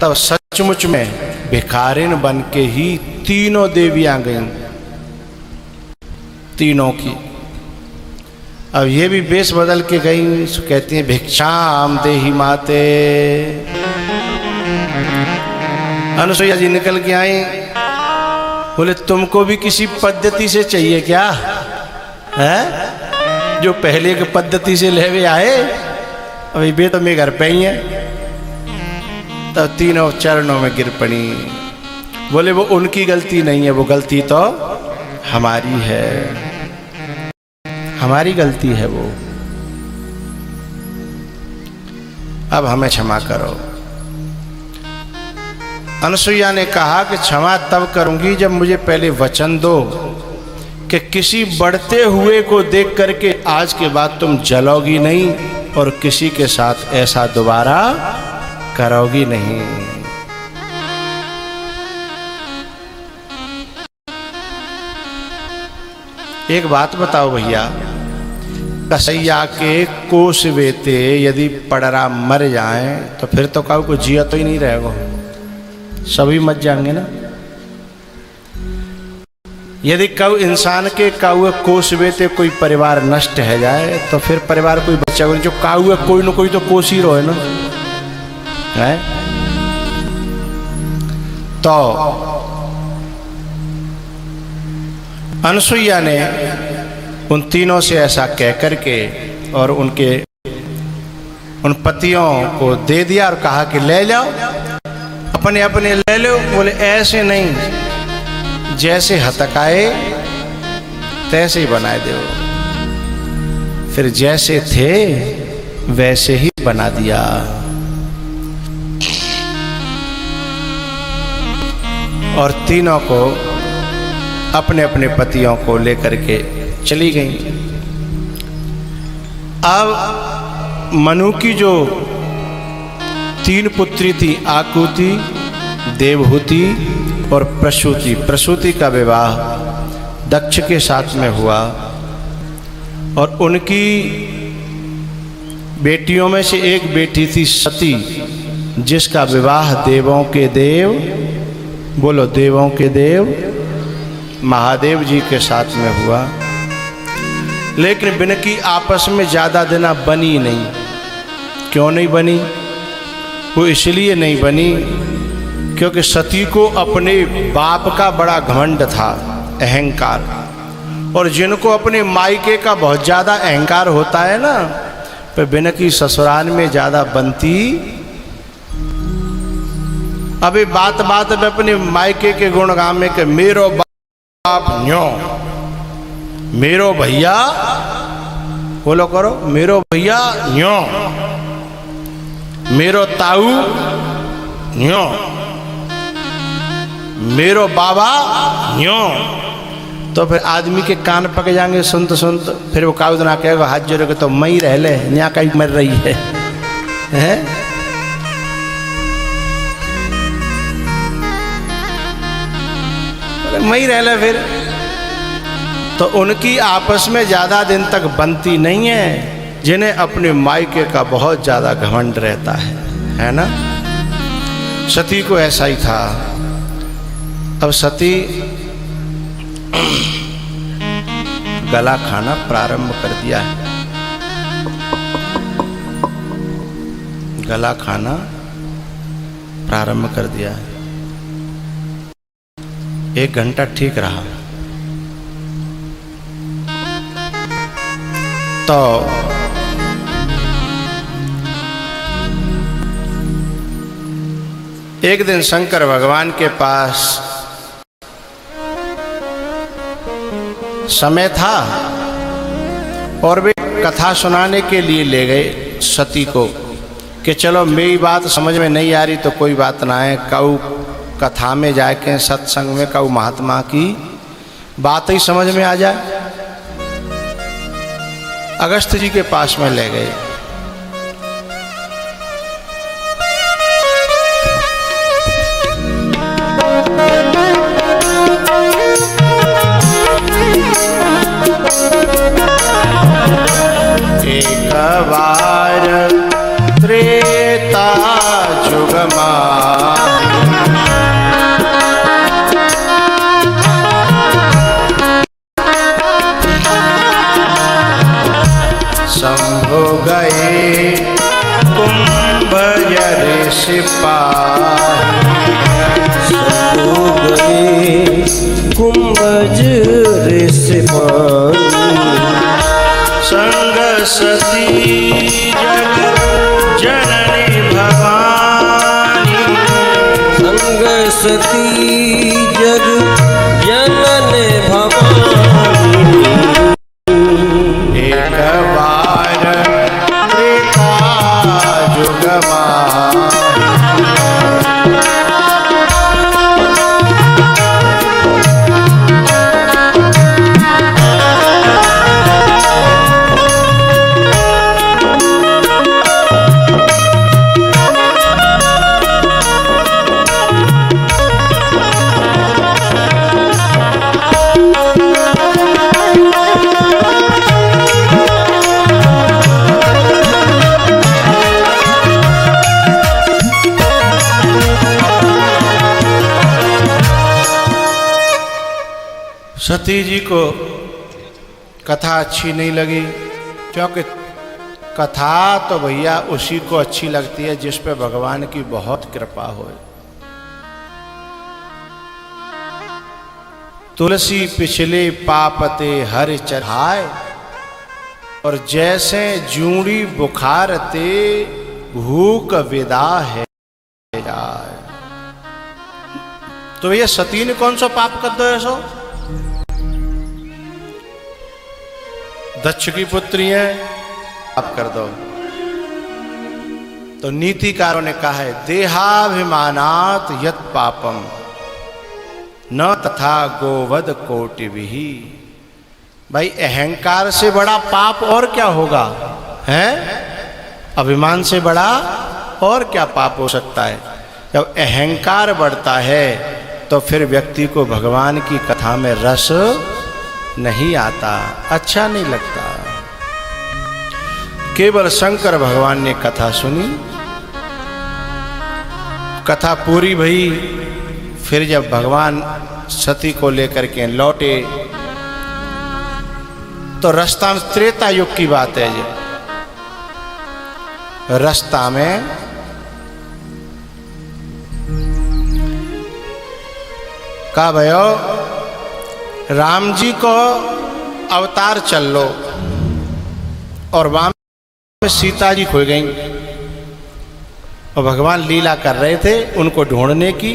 तब सचमुच में भिखारिन बन के ही तीनों देवियां गईं, तीनों की। अब ये भी वेश बदल के गई, कहती हैं भिक्षाम देहि माते। अनुसुईया जी निकल के आई, बोले तुमको भी किसी पद्धति से चाहिए क्या है? जो पहले की पद्धति से लेवे आए, अभी बे तो मेरे घर पे ही है। तब तीनों चरणों में गिर पड़ी। बोले वो उनकी गलती नहीं है, वो गलती तो हमारी है, हमारी गलती है वो। अब हमें क्षमा करो। अनुसुईया ने कहा कि क्षमा तब करूंगी जब मुझे पहले वचन दो कि किसी बढ़ते हुए को देख करके आज के बाद तुम जलोगी नहीं और किसी के साथ ऐसा दोबारा करोगी नहीं। एक बात बताओ भैया, कसैया के कोस बेते यदि पड़रा मर जाए तो फिर तो काऊ को जिया तो ही नहीं रहेगा, सभी मर जाएंगे ना। यदि कऊ इंसान के काऊ कोस बेते कोई परिवार नष्ट है जाए तो फिर परिवार कोई बच्चा नहीं। जो काऊ कोई न कोई तो कोस ही रहे ना है। तो अनुसुईया ने उन तीनों से ऐसा कह करके और उनके उन पतियों को दे दिया और कहा कि ले जाओ, अपने अपने ले लो। बोले ऐसे नहीं, जैसे हतकाए तैसे ही बनाए दो। फिर जैसे थे वैसे ही बना दिया। और तीनों को अपने अपने पतियों को लेकर के चली गईं। अब मनु की जो तीन पुत्री थी, आकुति, देवहूति और प्रसूति, प्रसूति का विवाह दक्ष के साथ में हुआ। और उनकी बेटियों में से एक बेटी थी सती, जिसका विवाह देवों के देव, बोलो देवों के देव, महादेव जी के साथ में हुआ। लेकिन बिनकी आपस में ज़्यादा दिन बनी नहीं। क्यों नहीं बनी? वो इसलिए नहीं बनी क्योंकि सती को अपने बाप का बड़ा घमंड था, अहंकार। और जिनको अपने मायके का बहुत ज़्यादा अहंकार होता है ना, तो बिनकी ससुराल में ज़्यादा बनती। अभी बात बात में अपने मायके के गुणगान में कि मेरो बाप न्यो, मेरो भैया, बोलो करो, मेरो भैया न्यो, मेरो ताऊ न्यो, मेरो बाबा न्यो। तो फिर आदमी के कान पक जाएंगे सुनते सुनते। फिर वो काऊ ना कहेगा हाथ जोड़े के तो मई रह ले, यहाँ कहीं मर रही है, हैं? मई रह ले फिर। तो उनकी आपस में ज़्यादा दिन तक बनती नहीं है, जिन्हें अपने मायके का बहुत ज़्यादा घमंड रहता है ना। सती को ऐसा ही था। अब सती गला खाना प्रारंभ कर दिया है, गला खाना प्रारंभ कर दिया है। 1 घंटा ठीक रहा तो एक दिन शंकर भगवान के पास समय था और वे कथा सुनाने के लिए ले गए सती को कि चलो मेरी बात समझ में नहीं आ रही तो कोई बात ना है, कऊ कथा में जाके सत्संग में कऊ महात्मा की बात ही समझ में आ जाए। अगस्त जी के पास में ले गए। एक बार त्रेता जुग मा गए कुंभजर सिपाही, सब हो गए कुंभजर सिपाही। संग सती जग जननी भवानी, संग सती जग जनन भवानी। एक बार त्रेता जुग माही, सती जी को कथा अच्छी नहीं लगी, क्योंकि कथा तो भैया उसी को अच्छी लगती है जिस पे भगवान की बहुत कृपा हो। तुलसी पिछले पापते हर चढ़ाए, और जैसे जूड़ी बुखार ते भूख विदा है जाए। तो भैया सती ने कौन सा पाप कर दो ऐसो? दक्ष की पुत्री है, आप कर दो। तो नीतिकारों ने कहा है देहाभिमानात यत पापम न तथा गोवध कोटिभिः। भाई अहंकार से बड़ा पाप और क्या होगा, है? अभिमान से बड़ा और क्या पाप हो सकता है? जब अहंकार बढ़ता है तो फिर व्यक्ति को भगवान की कथा में रस नहीं आता, अच्छा नहीं लगता। केवल शंकर भगवान ने कथा सुनी, कथा पूरी भई। फिर जब भगवान सती को लेकर के लौटे तो रास्ता में, त्रेता युग की बात है ये, रास्ता में कहा भयो राम जी को अवतार चल लो, और वहां में सीता जी खो गई, और भगवान लीला कर रहे थे उनको ढूंढने की।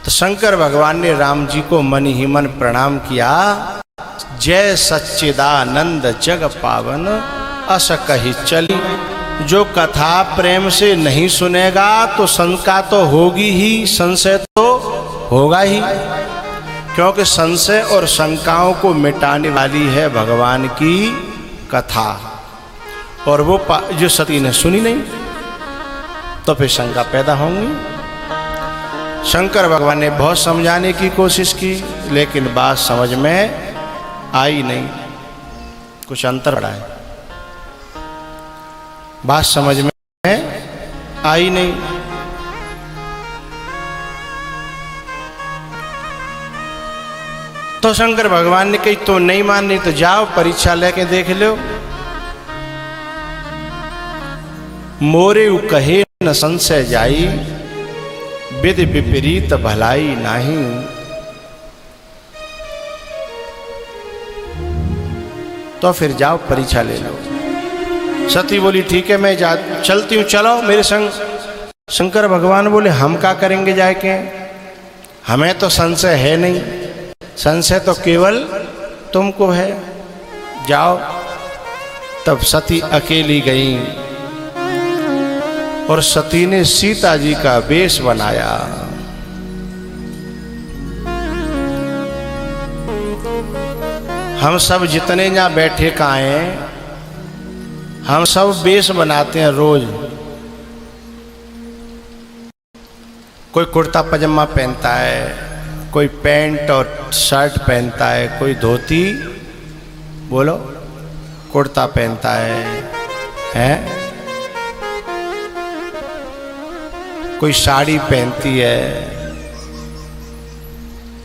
तो शंकर भगवान ने राम जी को मन ही मन प्रणाम किया। जय सच्चिदानंद जग पावन अस कही चली। जो कथा प्रेम से नहीं सुनेगा तो शंका तो होगी ही, संशय तो होगा ही, क्योंकि संशय और शंकाओं को मिटाने वाली है भगवान की कथा। और वो जो सती ने सुनी नहीं तो फिर शंका पैदा होंगी। शंकर भगवान ने बहुत समझाने की कोशिश की, लेकिन बात समझ में आई नहीं, कुछ अंतर पड़ा है, बात समझ में आई नहीं। तो शंकर भगवान ने कही तो नहीं माननी तो जाओ परीक्षा लेके देख लो। मोरे कहे न संशय जाई, विधि विपरीत भलाई नाही। तो फिर जाओ परीक्षा ले लो। सती बोली ठीक है मैं चलती हूँ, चलो मेरे संग। शंकर भगवान बोले हम क्या करेंगे जाके, हमें तो संशय है नहीं, संशय तो केवल तुमको है, जाओ। तब सती अकेली गई और सती ने सीता जी का वेश बनाया। हम सब जितने यहाँ बैठे का हैं, हम सब वेश बनाते हैं रोज। कोई कुर्ता पजामा पहनता है, कोई पैंट और शर्ट पहनता है, कोई धोती बोलो कुर्ता पहनता है? कोई साड़ी पहनती है,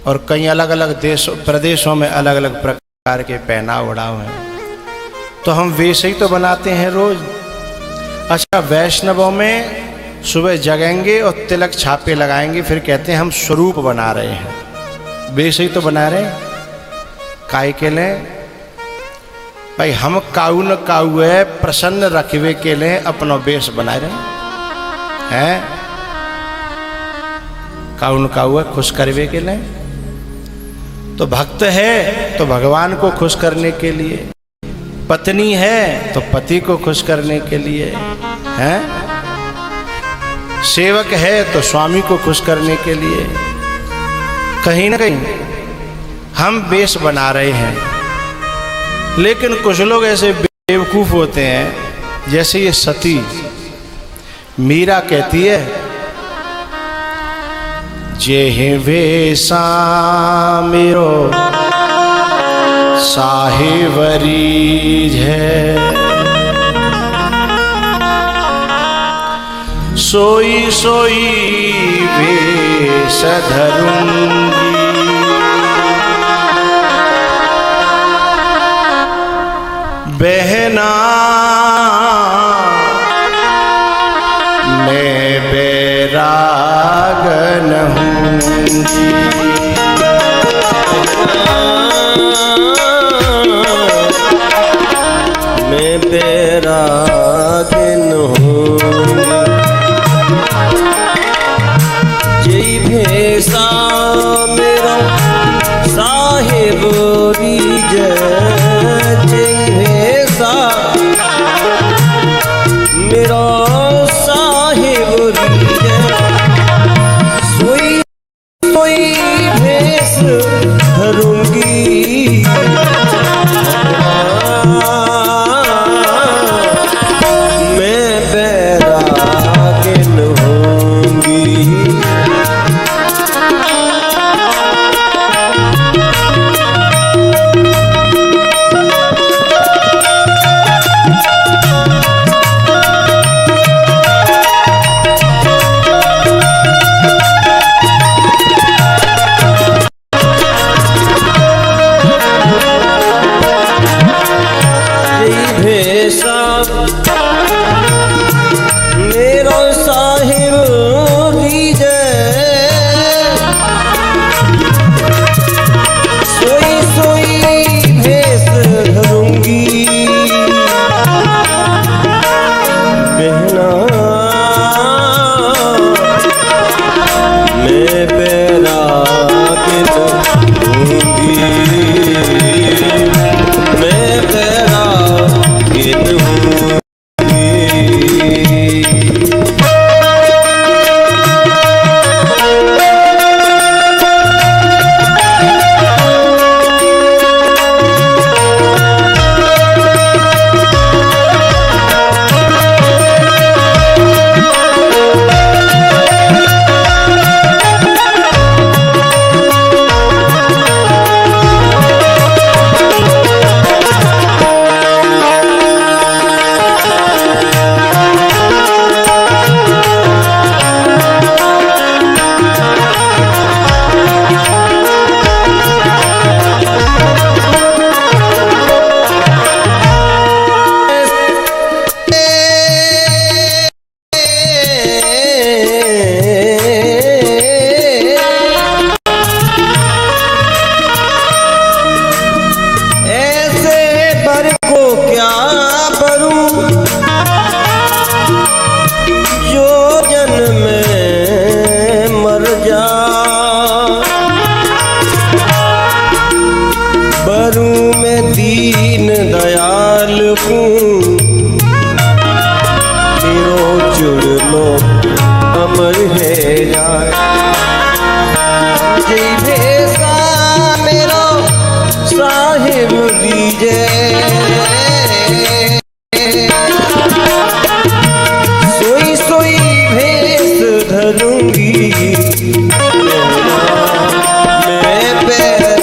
और कई अलग अलग देशों प्रदेशों में अलग अलग प्रकार के पहनाव ओढ़ाव हैं। तो हम वेश ही तो बनाते हैं रोज। अच्छा, वैष्णवों में सुबह जगेंगे और तिलक छापे लगाएंगे, फिर कहते हैं हम स्वरूप बना रहे हैं। वेश ही तो बना रहे हैं, काय के लिए भाई हम काऊ न काउए प्रसन्न रखवे के लिए अपना वेश बना रहे हैं। काऊ न काउए खुश करवे के लिए। तो भक्त है तो भगवान को खुश करने के लिए, पत्नी है तो पति को खुश करने के लिए, हैं? सेवक है तो स्वामी को खुश करने के लिए। कहीं ना कहीं हम वेश बना रहे हैं, लेकिन कुछ लोग ऐसे बेवकूफ होते हैं, जैसे ये सती मीरा कहती है, जे वेशा मेरो साहेबरीज है, सोई सोई वेश धरूंगी, बहना मैं बैरागन हूँगी। मैं बैरागन हूँ, जय भेसा मेरा साहेब रीज, जय भेसा मेरा साहेब रीज, सोई सोई भेस धरूंगी, मैं बैरागिन होंगी। मेरा साहिब रीज, सोई सोई भेस धरूंगी, बहना मैं बैरागिन हूँगी, मैं बैरागिन हूँ। दीन दयाल हूँ, मेरो जुड़लो अमर है यार, जय भेसा मेरो साहिब रीजे, सोई सोई भेस धरूंगी, मैं बैरागिन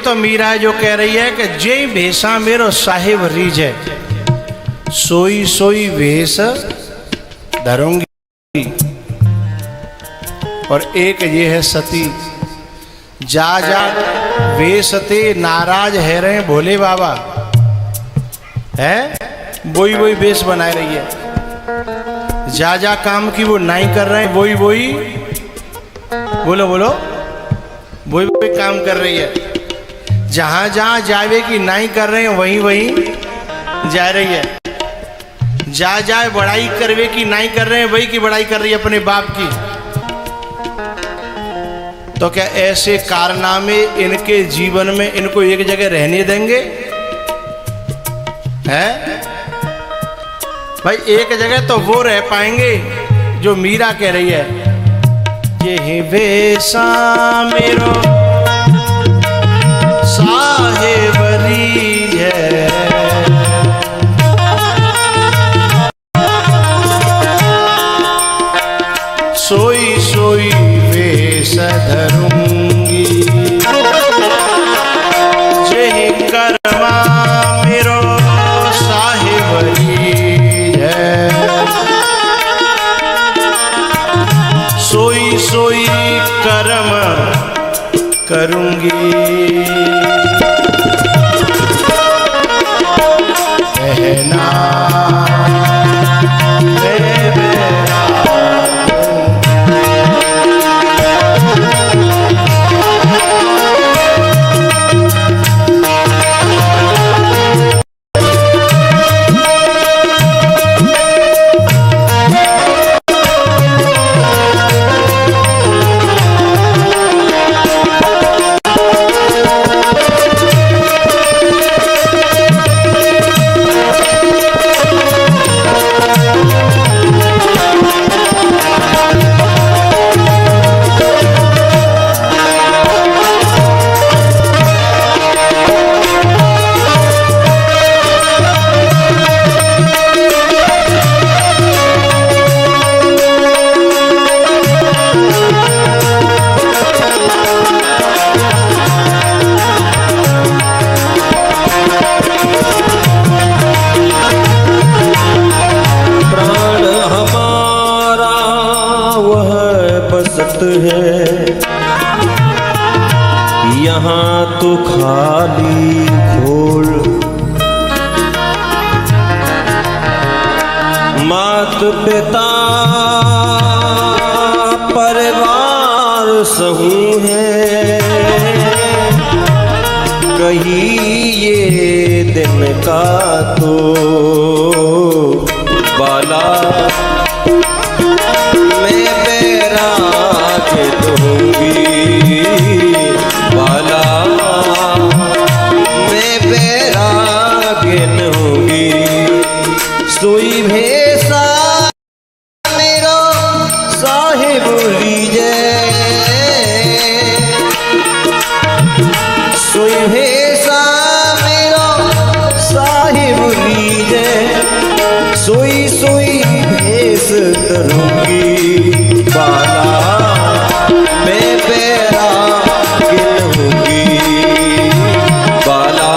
तो मीरा जो कह रही है कि जे भेषा मेरो साहिब रीझे, सोई सोई भेष धरूंगी। और एक ये है सती, जा जा वेशते नाराज है रहे भोले बाबा, है वही वही वेश बनाए रही है। जा जा काम की वो नहीं कर रहे हैं, वही वही बोलो बोलो वही वही काम कर रही है। जहां जहां जावे की नहीं कर रहे हैं वहीं वहीं जा रही है। जा जाए बड़ाई करवे की नहीं कर रहे हैं, वही की बड़ाई कर रही है अपने बाप की। तो क्या ऐसे कारनामे इनके जीवन में इनको एक जगह रहने देंगे? हैं भाई, एक जगह तो वो रह पाएंगे जो मीरा कह रही है, ये वेशा मेरो साहेबरी है, सोई सोई वेश धरूंगी, जेहि कर्मा मेरो साहेबरी है, सोई सोई कर्म करूंगी। कहना यहाँ तो खाली खोल, मात पिता परिवार सहू है, कहीं ये दिन का तो बाला मैं बैराग दूंगी, बाला मैं बैराग दूंगी, सोई भेषा मेरो साहिब लीजे, सोई भेषा मेरो साहिब लीजे, सोई सोई भेष करूंगी, बाला मैं बैराग दूंगी, बाला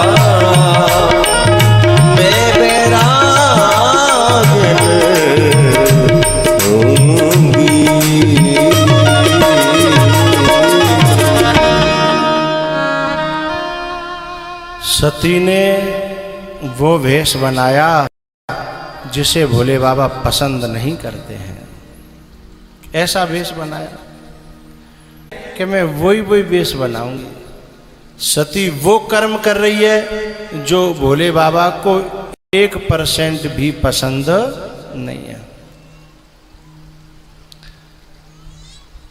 मैं बैराग दूंगी। सती ने वो वेश बनाया जिसे भोले बाबा पसंद नहीं करते हैं। ऐसा वेश बनाया कि मैं वही वही वेश बनाऊंगी। सती वो कर्म कर रही है जो भोले बाबा को 1% भी पसंद नहीं है।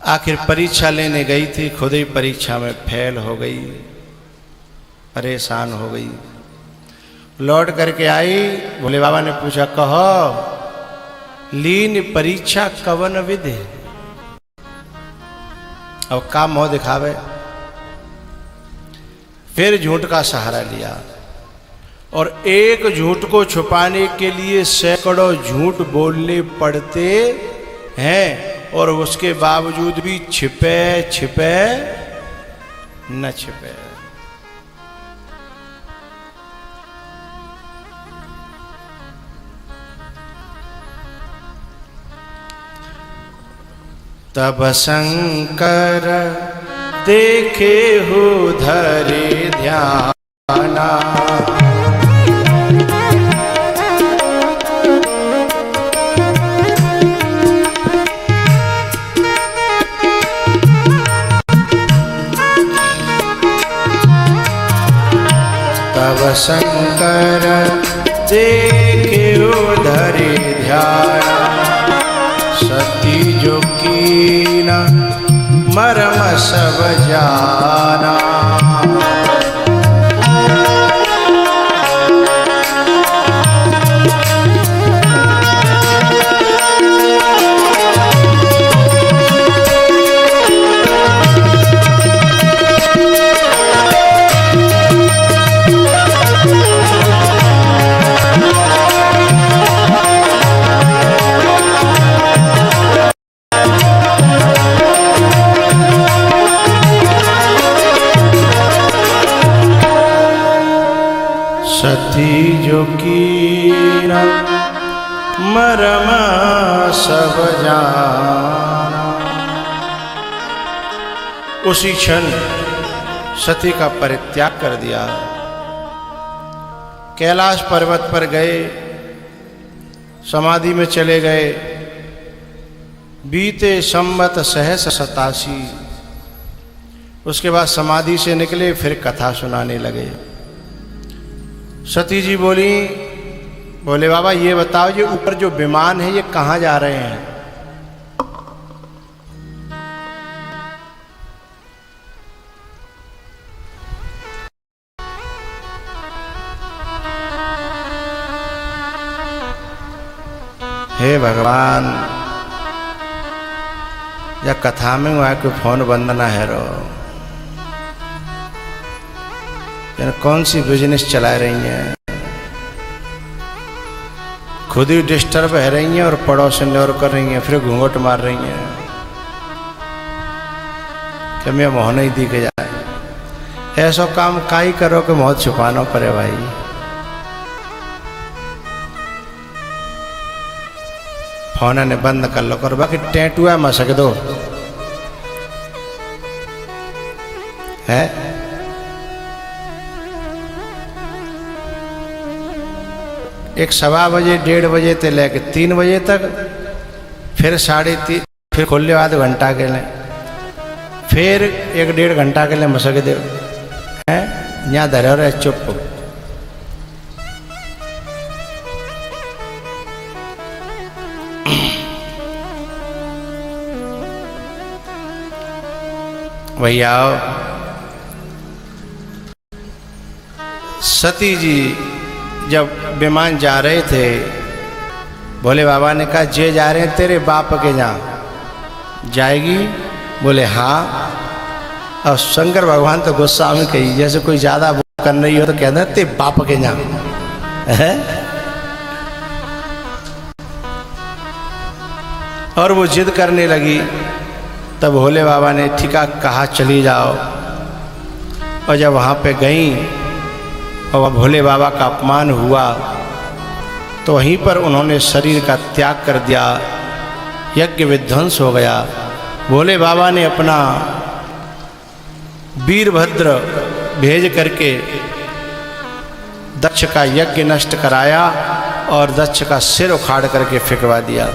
आखिर परीक्षा लेने गई थी, खुद ही परीक्षा में फेल हो गई, परेशान हो गई। लौट करके आई, भोले बाबा ने पूछा, कहो लीन परीक्षा कवन विधि। अब का मुंह दिखावे। फिर झूठ का सहारा लिया और एक झूठ को छुपाने के लिए सैकड़ों झूठ बोलने पड़ते हैं और उसके बावजूद भी छिपे छिपे न छिपे। तब शंकर देखे हो धरे ध्याना, तब शंकर देखे हो धरे ध्याना, सती जो कीना मर्म सब जाना। सती जो कीना मर्म सब जाना। उसी क्षण सती का परित्याग कर दिया, कैलाश पर्वत पर गए, समाधि में चले गए। बीते संवत सहस 87, उसके बाद समाधि से निकले, फिर कथा सुनाने लगे। सती जी बोली, बोले बाबा ये बताओ, ये ऊपर जो विमान है ये कहाँ जा रहे हैं? हे भगवान, या कथा में वहाँ कोई फोन बंद ना है रो, कौन सी बिजनेस चला रही हैं, खुद ही डिस्टर्ब है रही हैं और पड़ोसी ने और कर रही हैं, फिर घूंघट मार रही हैं कि मैं मोह नहीं दी के जाए। ऐसा काम काई करो कि मोह छुपाना पड़े भाई। फोन ने बंद कर लो, कर बाकी टेटुआ मसक दो है। एक 1:15 बजे 1:30 बजे से लेकर 3 बजे तक, फिर 3:30, फिर खोल लियो आधा घंटा के लिए, फिर 1-1.5 घंटा के लिए मसक दे है। यहाँ धरे रहे चुप। भैया सती जी जब विमान जा रहे थे, भोले बाबा ने कहा जे जा रहे हैं तेरे बाप के यहाँ जाएगी? बोले हाँ। और शंकर भगवान तो गुस्सा में कही, जैसे कोई ज़्यादा कर रही हो तो कहते हैं तेरे बाप के यहाँ है। और वो जिद करने लगी, तब भोले बाबा ने ठीक कहा चली जाओ। और जब वहाँ पे गई और भोले बाबा का अपमान हुआ तो वहीं पर उन्होंने शरीर का त्याग कर दिया, यज्ञ विध्वंस हो गया। भोले बाबा ने अपना वीरभद्र भेज करके दक्ष का यज्ञ नष्ट कराया और दक्ष का सिर उखाड़ करके फेंकवा दिया।